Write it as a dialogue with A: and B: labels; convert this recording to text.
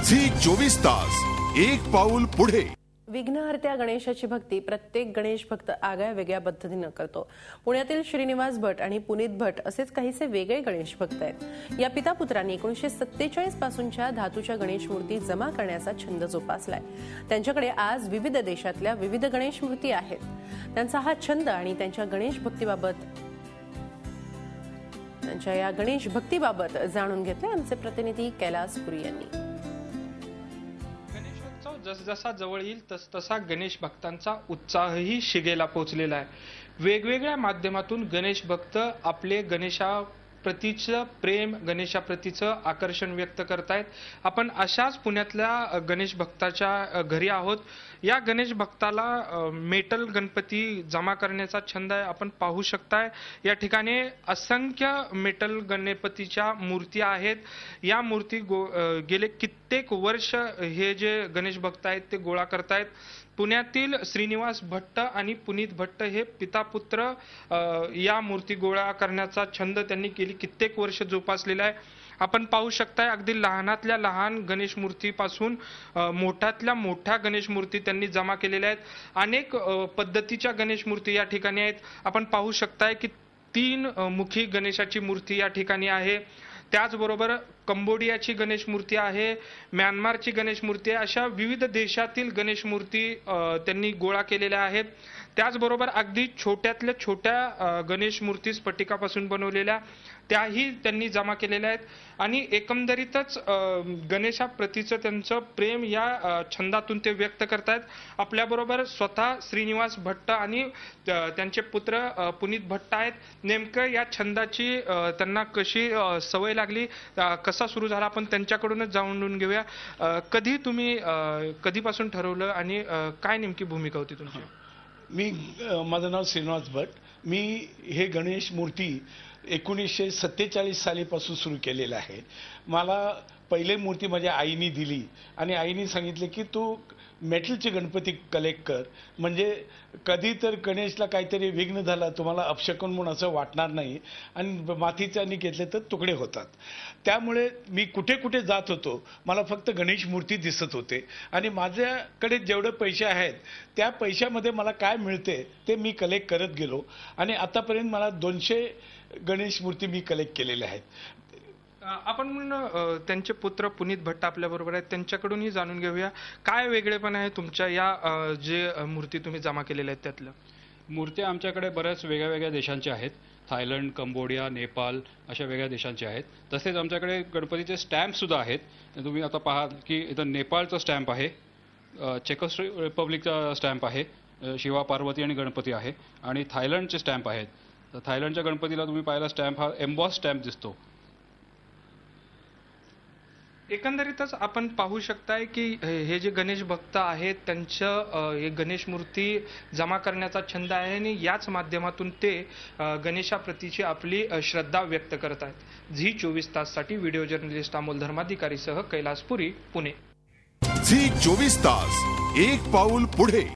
A: Zee 24 तास एक पाऊल पुढे।
B: विघ्नहर्त्या गणेशाची भक्ती प्रत्येक गणेश भक्त आगळ्या वेगळ्या पद्धतीने करतो। पुण्यातील श्रीनिवास भट आणि पुनीत भट असेच काहीसे वेगळे गणेश भक्त आहेत। या पितापुत्रांनी 1947 पासूनच्या धातूच्या गणेश मूर्ती जमा करण्याचा छंद जोपासलाय। त्यांच्याकडे आज विविध देशातल्या विविध गणेश मूर्ती आहेत। त्यांचा हा छंद आणि त्यांच्या गणेश भक्तीबाबत जाणून घेतले आमचे प्रतिनिधी कैलास पुरी यांनी।
C: जसजसा जवळ येईल तसतसा गणेश भक्तांचा उत्साहही शिगेला पोहोचलेला आहे। वेगवेगळ्या माध्यमातून गणेश भक्त आपले गणेशा प्रतीचं प्रेम, गणेशा प्रतीचं आकर्षण व्यक्त करतायत। आपण अशाच पुण्यातल्या गणेश भक्ताच्या घरी आहोत। या गणेश भक्ताला मेटल गणपती जमा करण्याचा छंद आहे। आपण पाहू शकताय या ठिकाणी असंख्य मेटल गणपतीच्या मूर्ती आहेत। या मूर्ती गेले कित्येक वर्ष हे जे गणेश भक्त आहेत ते गोळा करतायत। पुण्यातील श्रीनिवास भट्ट आणि पुनीत भट्ट हे पितापुत्र या मूर्ती गोळा करण्याचा छंद त्यांनी गेली कित्येक वर्ष जोपासलेला आहे। आपण पाहू शकताय अगदी लहानातल्या लहान गणेश मूर्तीपासून मोठ्यातल्या मोठ्या गणेश मूर्ती त्यांनी जमा केलेल्या आहेत। अनेक पद्धतीच्या गणेश मूर्ती या ठिकाणी आहेत। आपण पाहू शकताय की 3 मुखी गणेशाची मूर्ती या ठिकाणी आहे। त्याचबरोबर कंबोडियाची गणेश मूर्ती आहे, म्यानमारची गणेश मूर्ती आहे। अशा विविध देशातील गणेश मूर्ती त्यांनी गोळा केलेल्या आहेत। त्याचबरोबर अगदी छोट्यातल्या छोट्या गणेश मूर्ती स्फटिकापासून बनवलेल्या त्याही त्यांनी जमा केलेल्या आहेत। आणि एकंदरीतच गणेशा प्रतीचं त्यांचं प्रेम या छंदातून ते व्यक्त करतायत। आपल्याबरोबर स्वतः श्रीनिवास भट्ट आणि त्यांचे पुत्र पुनीत भट्ट आहेत। नेमकं या छंदाची त्यांना कशी सवय लागली, कसा सुरू झाला, आपण त्यांच्याकडूनच जाणून घेऊया। कधीपासून ठरवलं आणि काय नेमकी भूमिका होती तुमची?
D: माझं नाव श्रीनिवास भट। मी हे गणेश मूर्ती 1947 सालीपासून सुरू केलेलं आहे। मला पहिले मूर्ती माझ्या आईने दिली आणि आईने सांगितले की तू मेटलचे गणपती कलेक्ट कर, म्हणजे कधी तर गणेशला काहीतरी विघ्न झाला, तुम्हाला अपशकन म्हणून असं वाटणार नाही आणि मातीच्याने घेतले तर तुकडे होतात। त्यामुळे मी कुठे कुठे जात होतो, मला फक्त गणेश मूर्ती दिसत होते आणि माझ्याकडे जेवढे पैसे आहेत त्या पैशामध्ये मला काय मिळते ते मी कलेक्ट करत गेलो आणि आतापर्यंत मला 200 गणेश मूर्ती मी कलेक्ट केलेल्या आहेत।
C: आपण त्यांचे पुत्र पुनीत भट्ट आपल्या बरोबर आहेत, त्यांच्याकडूनही जाणून घेऊया काय वेगळेपण आहे तुमच्या या जे मूर्ती तुम्ही जमा केलेल्या आहेत त्यातलं।
E: मूर्त्या आमच्याकडे बऱ्याच वेगळ्या देशांच्या आहेत। थायलंड, कंबोडिया, नेपाळ अशा वेगळ्या देशांचे आहेत। तसेच आमच्याकडे गणपतीचे स्टॅम्प सुद्धा आहेत। तुम्ही आता पाहाल की इथं नेपाळचा स्टॅम्प आहे, चेकोस रिपब्लिकचा स्टॅम्प आहे, शिवा पार्वती आणि गणपती आहे आणि थायलंडचे स्टॅम्प आहेत। तर थायलंडच्या गणपतीला तुम्ही पाहिला स्टॅम्प हा एम्बॉस स्टॅम्प दिसतो।
C: एकंदरीतच आपण पाहू शकताय की हे जे गणेश भक्त आहेत त्यांचं हे गणेश मूर्ती जमा करण्याचा छंद आहे आणि याच माध्यमातून ते गणेशाप्रतीची आपली श्रद्धा व्यक्त करत आहेत। झी 24 ताससाठी व्हिडिओ जर्नलिस्ट अमोल धर्माधिकारीसह कैलास पुरी, पुणे।
A: झी 24 तास एक पाऊल पुढे।